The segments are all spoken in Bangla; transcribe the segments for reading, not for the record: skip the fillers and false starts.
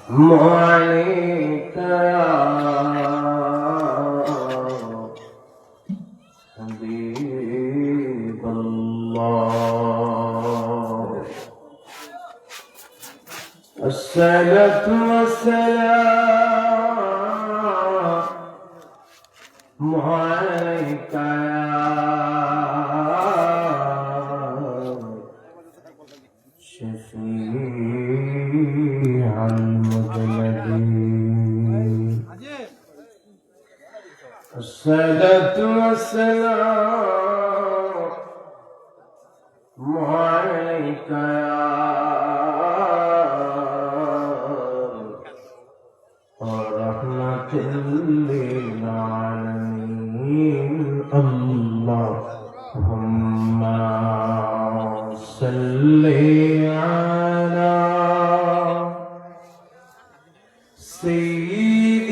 عليك يا حبيب الله الصلاة والسلام عليك يا شفيع المذنبين الصلاة والسلام عليك يا رحمة للعالمين اللهم صل على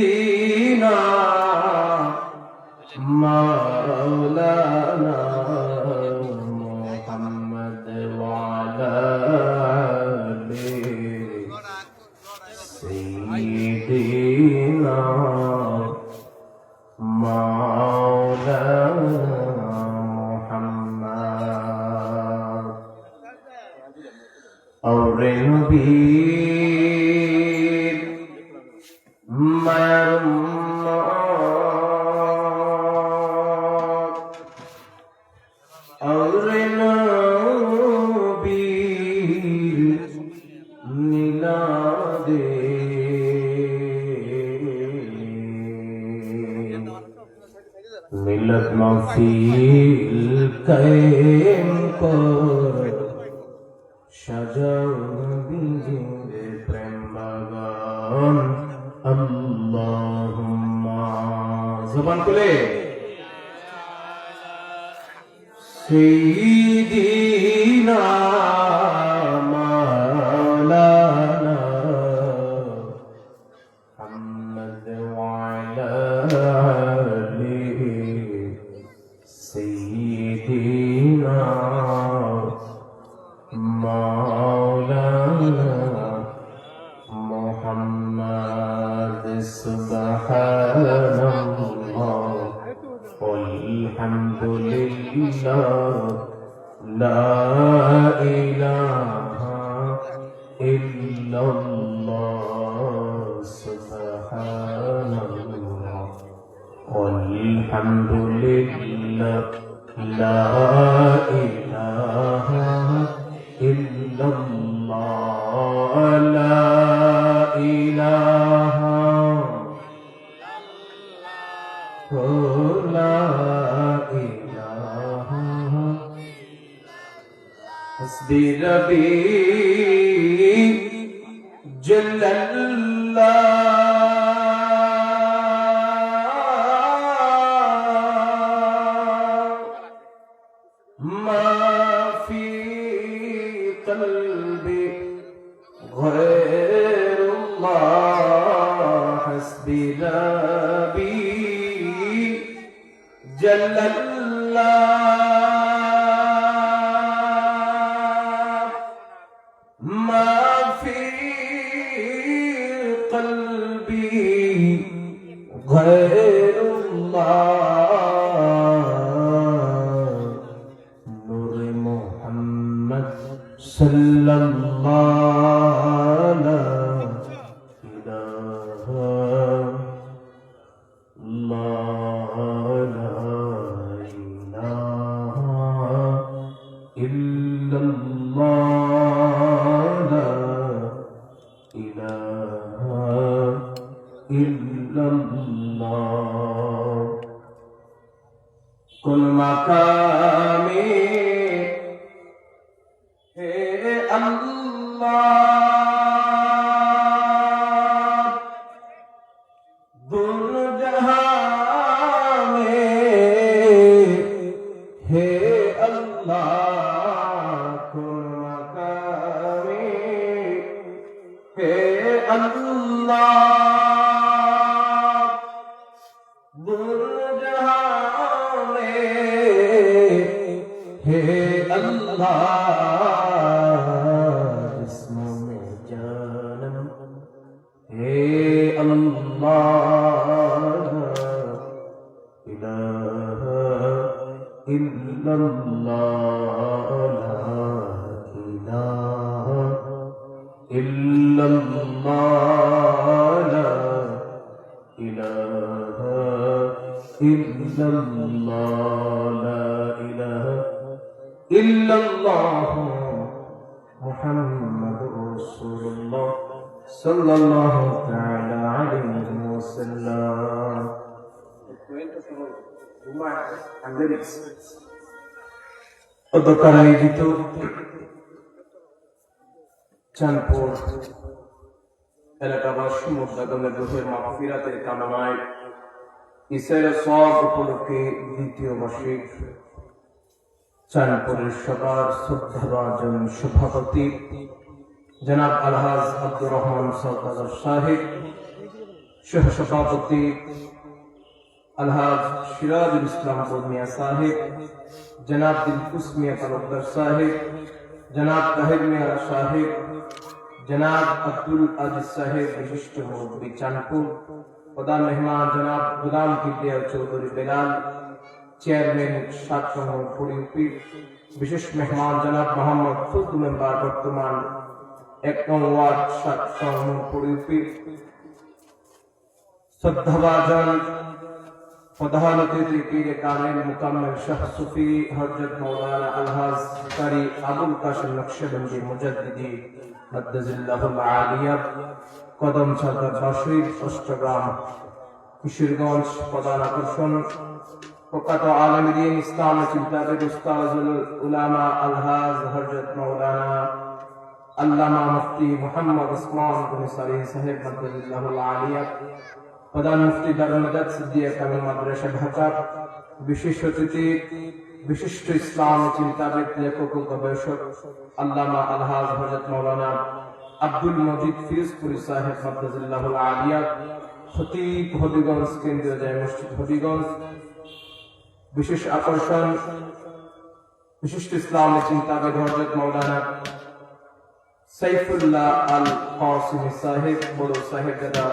سيدنا مولانا محمد وعلى آله سيدنا مولانا محمد और नबी और नबी मिलादे मिलत महफिल कायम कर সাজাও বিজে প্রেম বাগান আল্লাহুম্মা জবান খুলে সাইয়্যিদিনা মাওলানা মুহাম্মদ ওয়া আলা আলিহি সাইয়্যিদিনা مولانا محمد سبحان الله والحمد لله لا إله إلا الله سبحان الله والحمد لله لا إله إلا الله لا إله لا إله حسبي ربي جل الله ما في قلبي غير الله حسبي ربي جل الله ما في قلبي غير الله صلى الله لا إله إلا الله لا إله إلا الله كل مقامي अल्लाह दुल जहां में हे अल्लाह कुल मकामे हे अल्लाह दुल जहां में हे अल्लाह মুহাম্মাদুর রাসূলুল্লাহ সাল্লাল্লাহু তাআলা আলাইহি ওয়াসাল্লাম। গতকাল আয়োজিত চাঁদপুর এলাকাবাসী মুর্দাগমের রুহের মাগফিরাতের কামনায় ইসরায়েলের সওয়াব উপলক্ষে দ্বিতীয় মাসিক চাঁদপুরের সবার শ্রদ্ধাভাজন সভাপতি জনাব আলহাজ আব্দুর রহমান সরদার সাহেব, সহসভাপতি আলহাজ সিরাজুল ইসলাম বর্মিয়া সাহেব, জনাব দিলকুশ মিয়া তালুকদার সাহেব, জনাব তাহির মিয়া সাহেব, জনাব আব্দুল আজিজ সাহেব বিশিষ্ট মুরব্বী চাঁদপুর, প্রধান মেহমান জনাব গুলাম কিবরিয়া চৌধুরী বেলাল, চেয়ারম্যান 7 নম্বর পরিউপি, বিশেষ মেহমান জনাব মোহাম্মদ ফুদ্দু মেম্বার বর্তমান 1 নং ওয়ার্ড 7 নম্বর পরিউপি, শ্রদ্ধাভাজন প্রধান অতিথি পীর কামিল মুকাম্মিল শাহ সুফি হযরত মাওলানা আলহাজ কারি আবুল কাসিম নকশবন্দি মুজাদ্দিদি মাদ্দাজিল্লাহুল আলিয়া, কদম সরকার বাসুই চট্টগ্রাম কিশোরগঞ্জ। প্রধান আকর্ষণ প্রখ্যাত আলেম দ্বীন ইসলাম চিন্তাবিদ উস্তাজুল উলামা আলহাজ হযরত মাওলানা আল্লামা মুফতি মুহাম্মদ ওসমান বিন সালিহ সাহেব মাদ্দাজিল্লাহুল আলিয়া, প্রধান মুফতি দারুল মাদাদ সিদ্দিয়া কামিল মাদ্রাসা ঢাকা। বিশেষ অতিথি বিশিষ্ট ইসলাম চিন্তাবিদ লেখক ও গবেষক আল্লামা আলহাজ হযরত মাওলানা আব্দুল মজিদ ফিরোজপুরি সাহেব মাদ্দাজিল্লাহুল আলিয়া, খতিব হবিগঞ্জ কেন্দ্রীয় জামে মসজিদ হবিগঞ্জ। বিশেষ আকর্ষণ বিশিষ্ট ইসলাম চিন্তাবিদ হযরত মাওলানা সাইফুল্লাহ আল কাসিমি সাহেব বড় সাহেব দাদা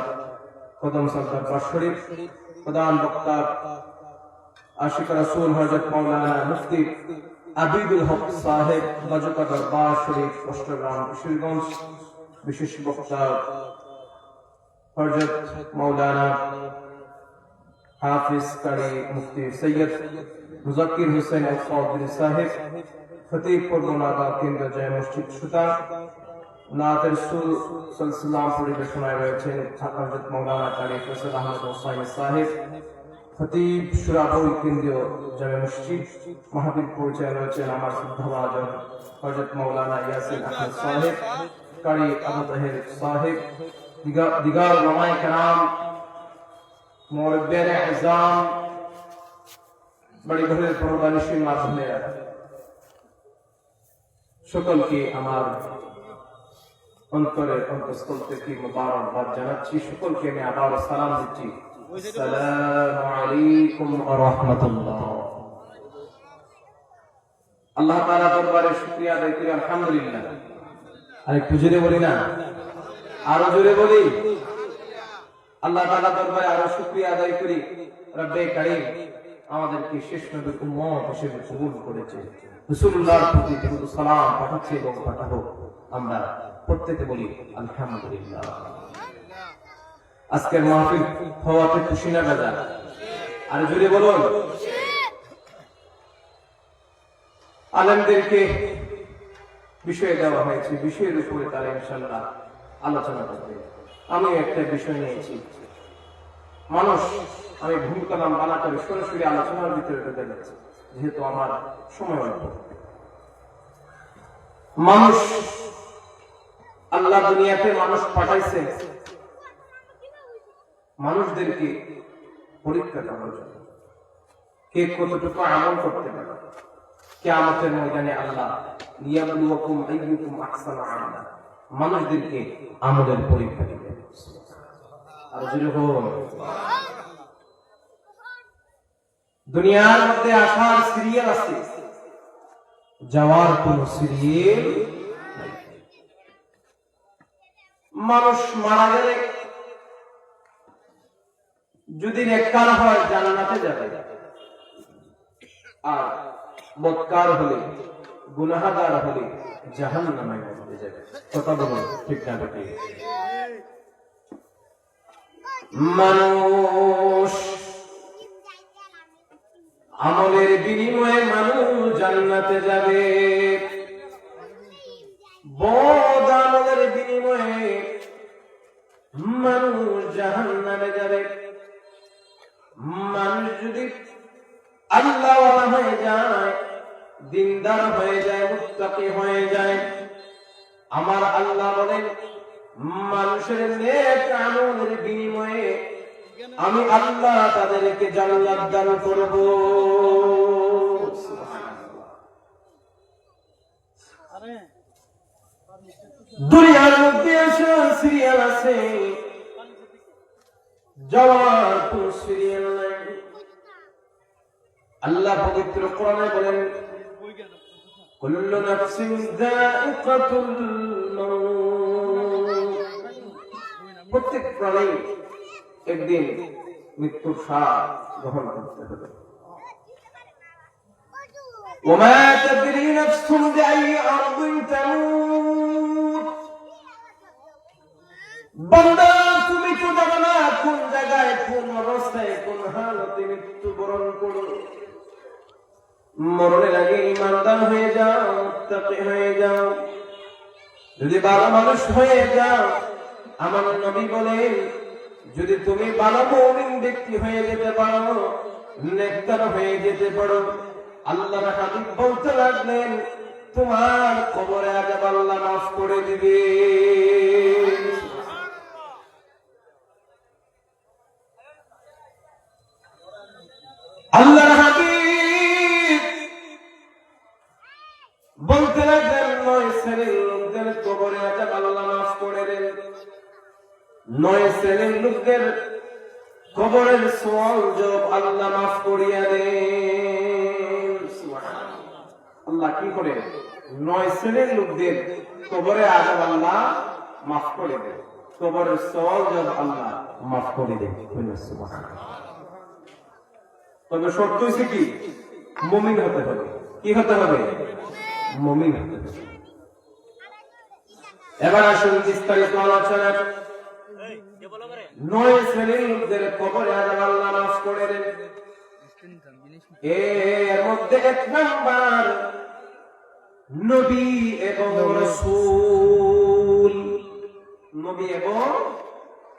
কদম সরকার বাসুই। প্রধান বক্তা আশিক রাসূল হযরত মাওলানা মুফতি আবিদুল হক সাহেব বাজুকাদার বাসুই চট্টগ্রাম কিশোরগঞ্জ। বিশেষ বক্তা হযরত মাওলানা হাফিজ কারি মুফতি সৈয়দ মুজাক্কির হোসেন আল কাদরি সাহেব, খতিব পূর্ণনাগা কেন্দ্র জামে মসজিদ সুতান। নাতের সুর সিলসিলাম পরিবেশনায় রয়েছেন হযরত মাওলানা কারি ফয়সাল আহমদ হোসাইন সাহেব, খতিব সুরাবই কেন্দ্রীয় জামে মসজিদ মাহফিল পরিচালনায় রয়েছেন আমার শ্রদ্ধাভাজন হযরত মাওলানা ইয়াসিন আহমদ সাহেব, কারি আবু তাহের সাহেব, দিগার উলামায়ে কেরাম, মুরব্বিয়ানে আযম, বড় ঘরের পরদানিশীন মাধ্যমেরা, সকলকে আমার অন্তরের অন্তঃস্থল থেকে মুবারকবাদ জানাচ্ছি। সকলকে আমি আবার সালাম দিচ্ছি, আসসালামু আলাইকুম ওয়া রাহমাতুল্লাহ। আল্লাহ তাআলা দরবারে শুকরিয়া আদায় করি আলহামদুলিল্লাহ। আরেকটু জোরে বলি না, আরো জোরে বলি। আল্লাহ তাআলা দরবারে আরো শুকরিয়া আদায় করি, রব্বে কারীম আমাদেরকে শেষ নবীর উম্মত হিসেবে কবুল করেছে, রাসূলুল্লাহর প্রতি দরুদ ও সালাম পাঠাচ্ছে এবং পাঠাবো। আমরা প্রত্যেকে বলি আলহামদুলিল্লাহ। আজকের মাহফিল হওয়াতে খুশি না বেজার? আর জোরে বলুন। আলেমদেরকে বিষয় দেওয়া হয়েছে, বিষয়ের উপরে তারা ইনশাআল্লাহ আলোচনা করবে। আমি একটা বিষয় নিয়েছি, মানুষ, আমি ভুল কালাম বানা করে সরাসরি আলোচনার ভিতরে ঢুকে যাচ্ছে যেহেতু আমার সময় অল্প। মানুষ, আল্লাহ দুনিয়াতে মানুষ পাঠাইছে মানুষদেরকে পরীক্ষা করার জন্য, কে কতটুকু আমল করতে পারে। কিয়ামতের ময়দানে আল্লাহ লিয়াবলুয়াকুম আইয়ুকুম আহসানু আমালা, মানুষদেরকে আমলের পরীক্ষা দিবেন। আর যেরকম দুনিয়ার মধ্যে আসার সিরিয়াল আছে, যাওয়ার কোন সিরিয়াল নাই। মানুষ মারা গেলে যদি নেককার হয় জান্নাতে যাবে, আর বদকার হলে গুনাহগার হলে জাহান্নামে যাবে। কথা বলুন ঠিক না ঠিক? মানুষ আমলের বিনিময়ে মানুষ জান্নাতে যাবে, বদ আমলের বিনিময়ে মানুষ জাহান্নামে যাবে। মানুষ যদি আল্লাহওয়ালা হয়ে যায়, দিনদার হয়ে যায়, মুত্তাকি হয়ে যায়, আমার আল্লাহ বলেন মানুষের নেক আমলের বিনিময়ে আমি আল্লাহ তাদেরকে জান্নাত দান করব। দুনিয়ার মধ্যে আসা সিরিয়াল আছে, যাওয়ার কোন সিরিয়াল নাই। আল্লাহ পবিত্র কোরআনে বলেন কুল্লু নাফসিন যায়িকাতুল মাউত, প্রত্যেক প্রাণী একদিন মৃত্যুর স্বাদ গ্রহণ করতে হবে। ওমা তাদরি নাফসুন বিআইয়ি আরদিন তামুত, বান্দা তুমি তো জানো না কোন জায়গায়, কোন অবস্থায়, কোন হালতে মৃত্যুবরণ করো। মরণের আগে ইমানদার হয়ে যাও, মুত্তাকি হয়ে যাও। যদি ভালো মানুষ হয়ে যাও, আমার নবী বলেন যদি তুমি ভালো মুমিন ব্যক্তি হয়ে যেতে পারো, নেককার হয়ে যেতে পারো, আল্লাহর হাবিব বলতে লাগলেন তোমার কবরে আযাব আল্লাহ মাফ করে দিবে। আল্লাহর হাবিব বলতে লাগলেন 9 শ্রেণীর লোকদের কবরে আযাব আল্লাহ মাফ করে দেন। 9 শ্রেণীর লোকদের কবরের সওয়াল জবাব আল্লাহ মাফ করিয়া দেন। সুবহানাল্লাহ। আল্লাহ কি করে 9 শ্রেণীর লোকদের কবরে আযাব আল্লাহ মাফ করে দেন, কবরের সওয়াল জবাব আল্লাহ মাফ করে দেন। সুবহানাল্লাহ। তবে শর্ত হচ্ছে কি? মুমিন হতে হবে। কি হতে হবে? মুমিন হতে হবে। এবার আসুন বিস্তারিত আলোচনা। 9 শ্রেণীর লোকদের কবরে আযাব আল্লাহ মাফ করে দেন। এর মধ্যে 1 নাম্বার নবী এবং রাসূল। নবী এবং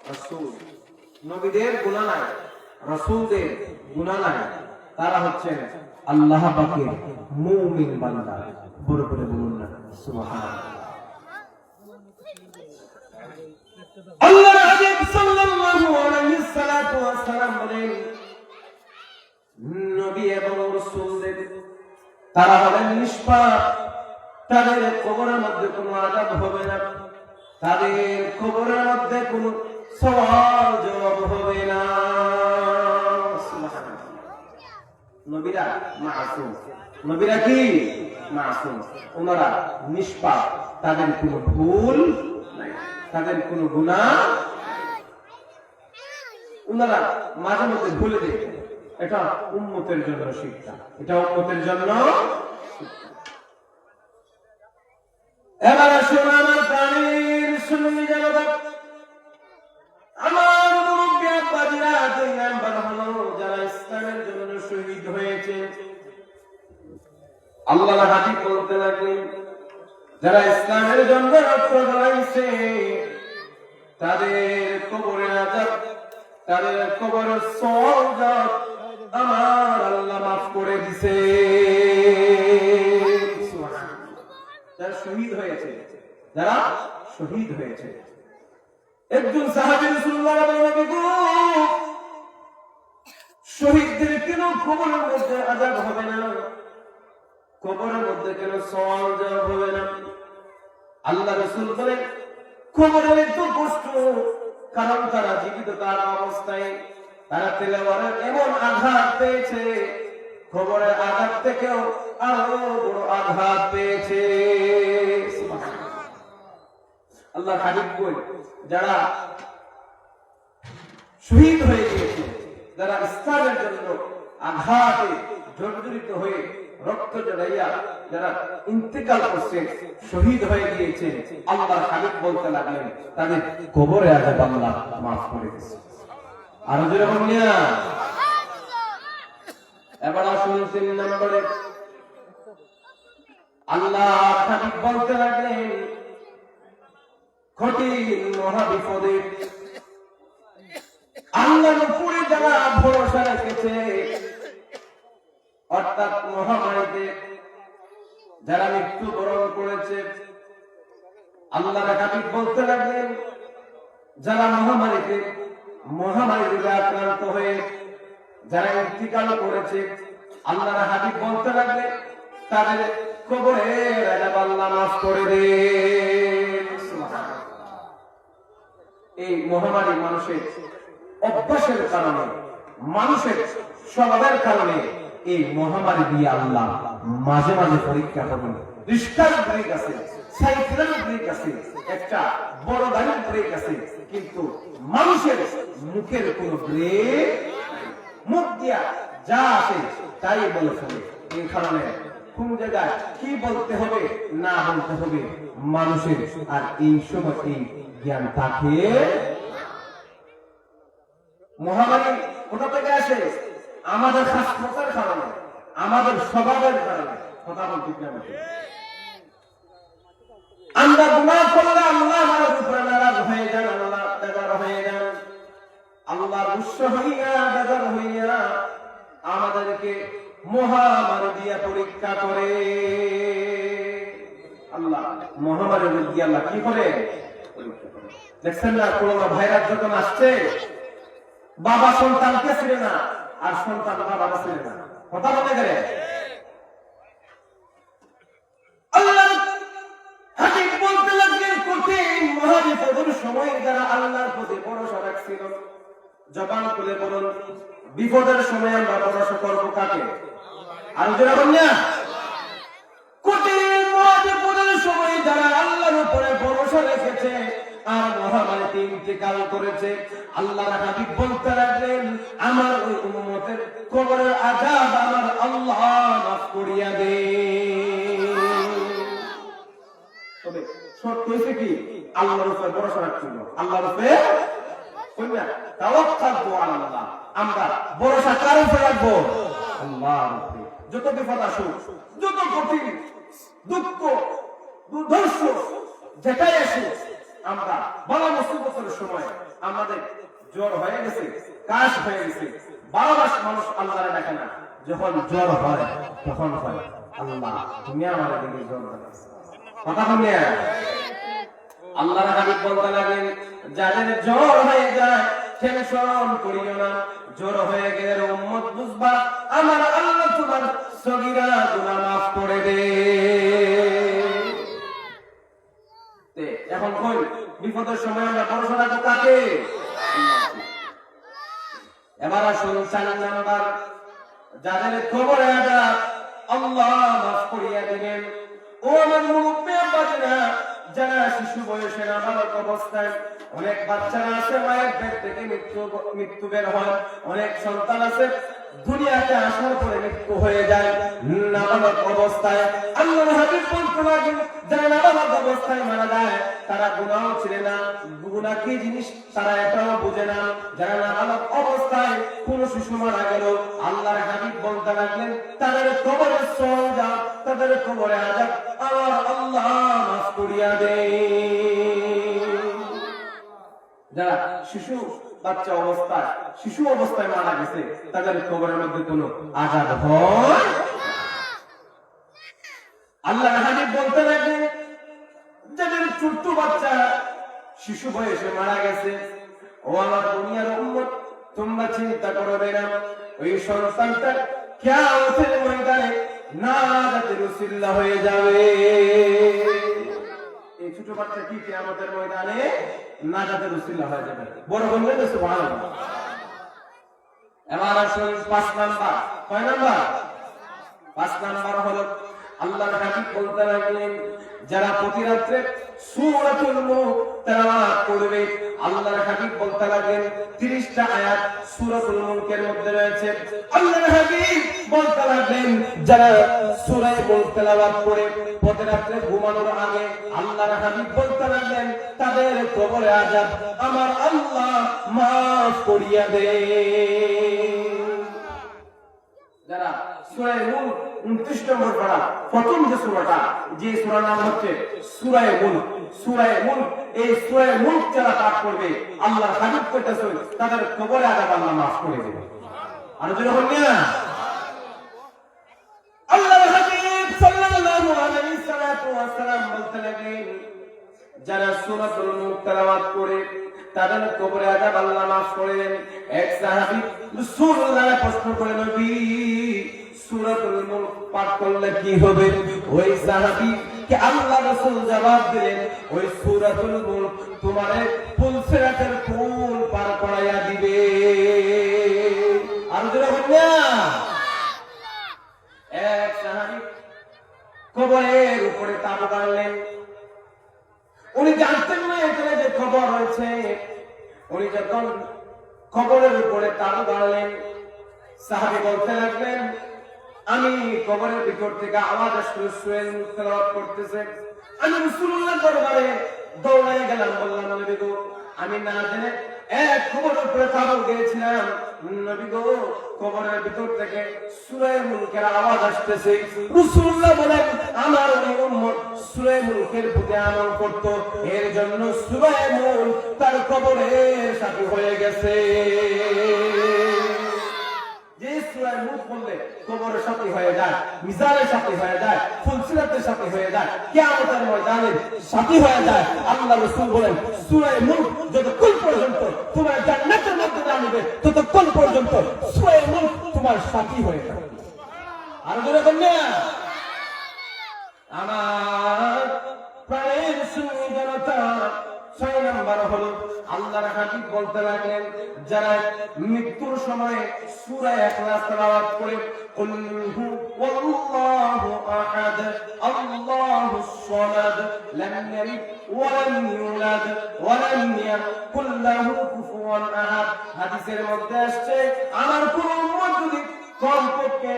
রাসূল, নবীদের গুনাহ নাই, রাসূলদের গুনাহ নাই, তারা হচ্ছেন আল্লাহ পাকের মুমিন বান্দা। বড় করে বলুন না সুবহানাল্লাহ। আল্লাহর হাবিব সাল্লাল্লাহু আলাইহি সাল্লাতু ওয়াস সালাম বলেন নবী এবং রাসূলদের তারা হলেন নিষ্পাপ, তাদের কবরের মধ্যে কোনো আযাব হবে না, তাদের কবরের মধ্যে কোনো সওয়াল জবাব হবে না। নবীরা মাসুম। নবীরা কি? মাসুম। ওনারা নিষ্পাপ, তাদের কোনো ভুল নাই, তাদের কোনো গুনাহ ওনারা মাঝে মধ্যে ভুলে যায়। এটা উম্মতের জন্য শিক্ষা, এটা উম্মতের জন্য। এবার আসুন আমার প্রাণীর সুন্নি জনতা, আমার মুরব্বী আব্বাজিরা, 2 নাম্বার হলো যারা ইসলামের জন্য শহীদ হয়েছে। আল্লাহর হাবিব বলতে লাগলেন যারা ইসলামের জন্য রক্ত ঢালাইছে তাদের কবরের আযাব, তাদের কবরের সওয়াল আমার আল্লাহ মাফ করে দিয়েছে। সুবহানাল্লাহ। যারা শহীদ হয়েছে, যারা শহীদ হয়েছে। একজন সাহাবী রাসূলুল্লাহ বলেন শহীদদের কেন কবরের মধ্যে আযাব হবে না, কবরের মধ্যে কেন সওয়াল জবাব হবে না? আল্লাহ রাসূল বলেন কবরে তো কষ্ট, কারণ তারা জীবিত তার অবস্থায় তারা তেলাওয়াতের এমন আঘাত পেয়েছে, কবরের আঘাত থেকেও আরো বড় আঘাত পেয়েছে। সুবহানাল্লাহ। আল্লাহ হাবিব বলেন যারা শহীদ হয়ে গিয়েছে যারা ইসলামের জন্য আঘাতে জর্জরিত হয়ে রক্ত জড়াইয়া যারা ইন্তেকাল করছে, শহীদ হয়ে গিয়েছে, আল্লাহর হাবিব বলতে লাগলেন তাদের কবরে আযাব আল্লাহ মাফ করে দিয়েছে। আর যেরকম নিয়া এবার আসুন 3 নম্বরে আল্লাহ হাবিব বলতে লাগলেন কঠিন মহাবিপদে আল্লাহর উপরে যারা ভরসা রেখেছে, অর্থাৎ মহামারীতে যারা মৃত্যুবরণ করেছে, আল্লাহর হাবিব বলতে লাগলেন যারা মহামারীতে আক্রান্ত হয়ে যারা ইন্তিকাল করেছে, আল্লাহর হাবিব বলতে লাগলেন তাদের কবরের আযাব আল্লাহ মাফ করে দেন। এই মহামারী মানুষের অভ্যাসের কারণে, মানুষের স্বভাবের কারণে এই মহামারী দিয়ে আল্লাহ মাঝে মাঝে পরীক্ষা করবেন। রিস্কার ব্রেক আছে, সাইকেলের ব্রেক আছে, একটা বড় গাড়ির ব্রেক আছে, কিন্তু মানুষের মুখের কোন ব্রেক, মুখ দিয়া যা আসে তাই বলে ফেলে। এই কারণে কোন জায়গায় কি বলতে হবে না বলতে হবে মানুষের আর এই সময় এই জ্ঞান থাকে। মহামারী কোথা থেকে আসে? আমাদের শাস্ত্রের কারণে, আমাদের স্বভাবের কারণে। কথা বলতে কি আমরা গুনাহ করলে আল্লাহ আমাদের উপরে নারাজ হয়ে যান, আল্লাহ বেজার হয়ে যান, আল্লাহ গুসা হইয়া বেজার হইয়া আমাদেরকে মহামারী দিয়া পরীক্ষা করে। আল্লাহ মহামারী দিয়ে আল্লাহ কি করে? দেখছেন না করোনা ভাইরাস যখন আসছে, বাবা সন্তানকে ছিল না আর সন্তান বাবাকে ছিল না। কথা বলে গেলে আল্লাহ হাবিব বলতে লাগলেন কঠিন মহাবিপদের সময় যারা আল্লাহর প্রতি ভরসা রাখছিল, জবান খুলে বলুন বিপদের সময় আমরা ভরসা করবো কাকে? আর যারা বললেন কঠিন মহাবিপদের সময় যারা আল্লাহর উপরে ভরসা রেখেছে আর মহামারীতে ইন্তেকাল করেছে, আল্লাহর হাবিব বলতে লাগলেন আমার ওই উম্মতের কবরের আযাব আমার আল্লাহ মাফ করিয়া দেন। তবে শর্ত হইছে কি? আল্লাহর উপরে ভরসা রাখছিল, আল্লাহর উপরে কইনা তাওয়াক্কালতু আলাল্লাহ। আমরা ভরসা কার উপরে রাখবো? আল্লাহর উপরে। যত বিপদ আসুক, যত কঠিন দুঃখ দুর্দর্শ যেটাই আসুক, আমরা বড় মুসিবতের সময় আমাদের জ্বর হয়ে গেছে, কাশ হয়ে গেছে, 12 মাস মানুষ আল্লাহরে ডাকে না, যখন জ্বর হয় তখন হয় আল্লাহ তুমি আমার দিকে জ্বর দাও। কথা বলে আল্লাহর হাবিব বলতে লাগেন যাদের জ্বর হয়ে যায় টেনশন করিও না, জ্বর হয়ে গেলে উম্মত বুঝবা আমার আল্লাহ তোমার সগীরা গুনাহ মাফ করে দেন। এখন কই বিপদের সময় আমরা ভরসা রাখবো কাকে? এবার আসুন 4 নাম্বার যাদের কবরে আযাব আল্লাহ মাফ করিয়া দিবেন। ও আমার মুরব্বি বাজনা, যারা শিশু বয়সে নাবালক অবস্থায়, অনেক বাচ্চারা আছে মায়ের পেট থেকে মৃত্যু বের হয়, অনেক সন্তান আছে দুনিয়াতে আসার পরে মৃত্যু হয়ে যায় নাবালক অবস্থায়। আল্লাহর হাবিব বলতে লাগেন যারা নাবালক অবস্থায় মারা যায় তারা গুনাহ ছিল না, গুনাহ কি জিনিস তারা এটাও বুঝে না। যারা নাবালক অবস্থায় কোন শিশু মারা গেল, আল্লাহর হাবিব বলতে লাগলেন তাদের কবরে সওয়াব, তাদের কবরে আযাব আমার আল্লাহ মাফ করিয়া দেন। যারা শিশু বাচ্চা অবস্থায়, শিশু অবস্থায় মারা গেছে তাদের কবরের মধ্যে কোনো আযাব হয়। আল্লাহর হাবিব বলতে লাগলেন যাদের ছোট্ট বাচ্চা শিশু বয়সে মারা গেছে, ও আমার দুনিয়ার উম্মত তোমরা চিন্তা করবে না, ওই সন্তানটা কিয়ামতের ময়দানে নাজাতের উসিলা হয়ে যাবে। এই ছোট বাচ্চা কি কিয়ামতের ময়দানে নাজাতের উসিলা হয়ে যাবে? বড় বলবেন না সুবহানাল্লাহ। এবার আসুন 5 নাম্বার। কয় নাম্বার? 5 নাম্বার হলো আল্লাহর হাবিব বলতে লাগলেন যারা প্রতি রাত্রে সূরাতুল মুলক তেলাওয়াত করবে, আল্লাহর হাবিব বলতে লাগলেন 30টা আয়াত সূরাতুল মুলকের মধ্যে রয়েছে। আল্লাহর হাবিব বলতে লাগলেন যারা সূরা মুলক তেলাওয়াত করে প্রতি রাত্রে ঘুমানোর আগে, আল্লাহর হাবিব বলতে লাগলেন তাদের কবরে আযাব আমার আল্লাহ মাফ করিয়া দেন। যারা সূরা মুলক 29 নম্বর পারা প্রথম যে সূরাটা, যে সূরার নাম হচ্ছে সূরা মুলক, সূরা মুলক, এই সূরা মুলক যারা পাঠ করবে আল্লাহর হাবিব কইতেছেন তাদের কবরে আযাব আল্লাহ মাফ করে দেবে। আর যদি হল না আল্লাহর হাবিব সাল্লাল্লাহু আলাইহি ওয়াসাল্লাম বলতে লাগলেন যারা সূরাতুল মুলক তেলাওয়াত করে তাদের কবরে আযাব আল্লাহ মাফ করে দেন। এক সাহাবী রাসূলুল্লাহ প্রশ্ন করে নবী সূরাতুল মুলক পাঠ করলে কি হবে? ওই সাহাবী কে আল্লাহ রাসূল জবাব দিলেন ওই সূরাতুল মুলক তোমারে ফুলসিরাতের পুল পার করাইয়া দিবে। আর যারা হইনা এক সাহাবী কবরের উপরে তাবু গাড়লেন, উনি জানতেন না এখানে যে কবর রয়েছে। উনি যখন কবরের উপরে তাবু গাড়লেন, সাহাবী বলতে লাগলেন আমি কবরের ভিতর থেকে আওয়াজ আসলো সূরা মুলক তেলাওয়াত করতেছে, আমি রাসূলুল্লাহর দরবারে দৌড়ায় গেলাম, বললাম নবী গো আমি না জেনে এক কবরের উপরে তাবু গেছিলাম, নবী গো কবরের ভিতর থেকে সূরা মুলকের আওয়াজ আসতেছে। রাসূলুল্লাহ বলেন আমার ওই উম্মত সূরা মুলকের প্রতি আমল করত, এর জন্য সূরা মুলক তার কবরের সাথে হয়ে গেছে। যে সূরা মুলক পড়লে কবরের সাথে হয়ে যায়, মিজানের সাথে হয়ে যায়, ফুলসিরাতের সাথে হয়ে যায়, কিয়ামতের ময়দানের সাথে হয়ে যায়। আল্লাহ রাসূল বলেন সূরা মুলক যতক্ষণ পর্যন্ত তোমার জান্নাতের মধ্যে না নিবে ততক্ষণ পর্যন্ত সূরা মুলক তোমার সাথী হয়ে যাবে। আর জোরে বলনা আমার প্রাণের সুন্নি জনতা 6 নাম্বার হলো আল্লাহর হাবিব বলতে লাগলেন যারা মৃত্যুর সময় সূরা ইখলাস তেলাওয়াত করে কুল হুয়াল্লাহু আহাদ আল্লাহুস সামাদ লাম ইয়ালিদ ওয়া লাম ইউলাদ ওয়া লাম ইয়াকুল লাহু কুফুয়ান আহাদ, হাদিসের মধ্যে আসছে আমার কোন উম্মত যদি কমপক্ষে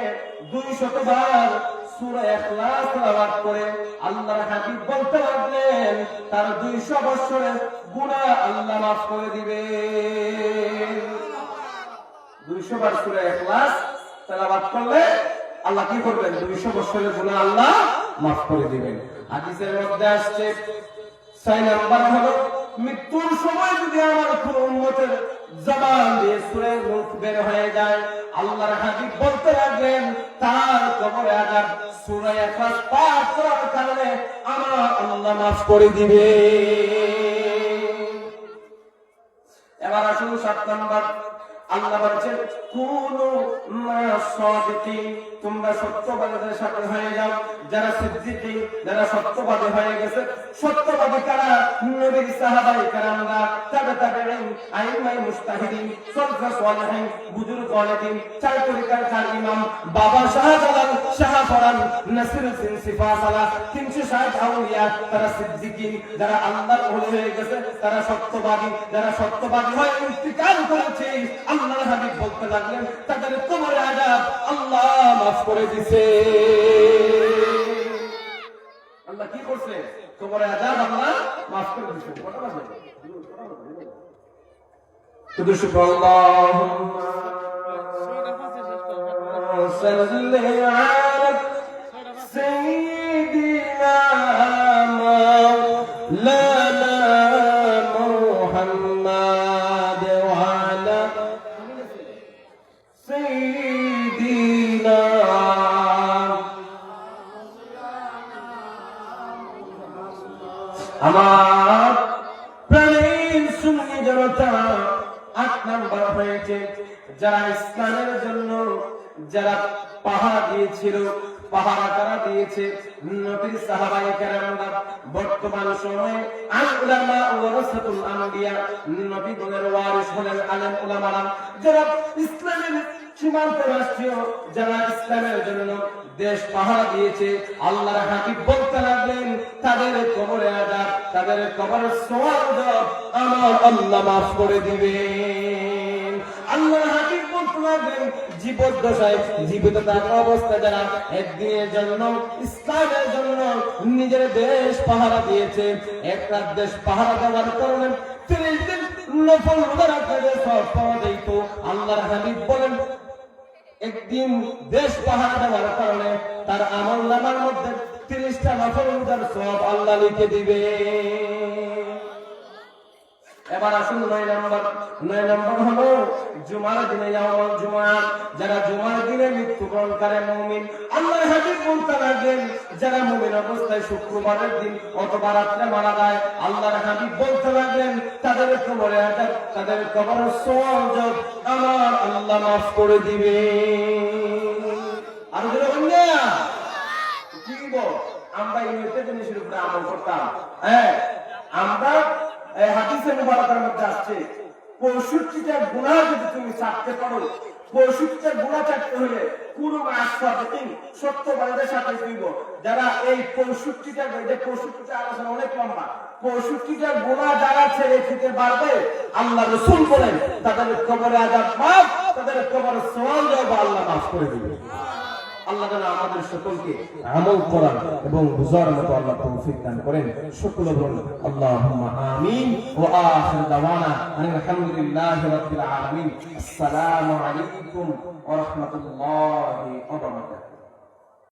200 বার সূরা ইখলাস তেলাওয়াত করে আল্লাহর হাবিব বলতে লাগলেন তার 200 বছরের গুনাহ আল্লাহ মাফ করে দিবে। 200 বার সূরা ইখলাস তেলাওয়াত করলে আল্লাহ কি করবেন? 200 বছরের গুনাহ আল্লাহ মাফ করে দিবেন। হাদিসের মধ্যে আসছে 6 নাম্বার হলো মৃত্যুর সময় যদি আমার কোন উম্মতের জবান দিয়ে সূরা মুলক বের হয়ে যায় আল্লাহর হাবিব বলতে লাগলেন তার কবরে আযাব সূরা ইখলাস পাঠ করার কারণে আমার আল্লাহ মাফ করে দিবে। এবার আসুন 7 নাম্বার আল্লাহ বলেছেন কুনু মা'আস সাদিকিন, তোমরা সত্যবাদীদের সাথে হয়ে যাও। যারা সিদ্দিকিন, যারা সত্যবাদী হয়ে গেছে, সত্যবাদী কারা? নবীর সাহাবায়ে কেরামরা, তাবেঈন, আইম্মায়ে মুজতাহিদিন, সালফে সালেহিন, বুজুর্গ ওয়ালিদিন, 4 তরিকার 4 ইমাম, বাবা শাহজালাল, শাহফরান, নাসিরউদ্দিন সিফাসালা, 360 আউলিয়া, তারা সিদ্দিকিন। যারা আল্লাহর ওলি হয়ে গেছে তারা সত্যবাদী। যারা সত্যবাদী হয়ে ইন্তিকাল করেছে আল্লাহর হাবিব বলতে লাগলেন তাদের কবরে আযাব আল্লাহ মাফ করে দিয়েছে। আল্লাহ কি করছে? কবরে আযাব আল্লাহ মাফ করে দিয়েছে। কথা বলেন শুধু সুবহানাল্লাহুম্মা সাল্লি আলা সাইয়্যিদিনা মাওলানা মুহাম্মাদ ওয়া আলা সাইয়্যিদিনা। আমার প্রাণের সুন্নি জনতা 8 নাম্বার হয়েছে যারা ইসলামের জন্য যারা পাহারা দিয়েছিল, পাহারা তারা দিয়েছে নবীর সাহাবায়ে কেরামরা। বর্তমান সময়ে উলামা ওয়ারাসাতুল আম্বিয়া, নবীগণের ওয়ারিস হলেন আলেম উলামারা, যারা ইসলামের সীমান্ত রাষ্ট্রীয় যারা ইসলামের জন্য দেশ পাহারা দিয়েছে, আল্লাহর হাবিব বলতে লাগলেন তাদের কবরে আযাব, তাদের কবরের সওয়াব আমার আল্লাহ মাফ করে দিবেন। আল্লাহর হাবিব বলতে লাগলেন জীবদ্দশায় জীবিত থাকা অবস্থায় যারা একদিনের জন্য ইসলামের জন্য নিজের দেশ পাহারা দিয়েছে, একটা দেশ পাহারা দেওয়ার কারণে 30 দিন নফল রোজা রাখলে সওয়াব পাওয়া যেত। আল্লাহর হাবিব বলেন একদিন দেশ পাহারা দেওয়ার কারণে তার আমলনামার মধ্যে 30টা নফল রোজার সওয়াব আল্লাহ লিখে দিবে। এবার আসুন 9 নম্বর হলো জুমার দিনে ইয়াউমুল জুমআ, যারা জুমার দিনে মৃত্যুবরণ করে মুমিন। আল্লাহর হাবিব বলতে লাগলেন যারা মুমিন অবস্থায় শুক্রবারের দিন অথবা রাতে মারা যায়, আল্লাহর হাবিব বলতে লাগলেন তাদের কবরে আযাব, তাদের কবরের সওয়াব আমার আল্লাহ মাফ করে দিবে। আর যারা অন্য কি বল, আমরা এই জিনিসের উপরে আমল করতাম। হ্যাঁ, আমরা এই হাদিসের মুবারকের মধ্যে আসছে 65টা গুনাহ যদি তুমি ছাড়তে পারো, 65টা গুনাহ ছাড়তে হলে পুরো মাসফাতিন সত্যবাদীদের সাথে দিব। যারা এই 65টা আলোচনা অনেক লম্বা, 65টা গুনাহ যারা ছেড়ে দিতে পারবে আল্লাহ রাসূল বলেন তাদের কবরে আযাব মাফ, তাদের কবরের সওয়াব আল্লাহ মাফ করে দিবেন। আল্লাহ যেন আমাদের সকলকে আমল করার এবং বুঝার মতো আল্লাহ তৌফিক দান করেন। সকলে বলুন আল্লাহুম্মা আমিন। ওয়া আখির দাওয়ানা আলহামদুলিল্লাহি রাব্বিল আলামিন। আসসালামু আলাইকুম ওয়া রাহমাতুল্লাহি ওয়া বারাকাতুহু।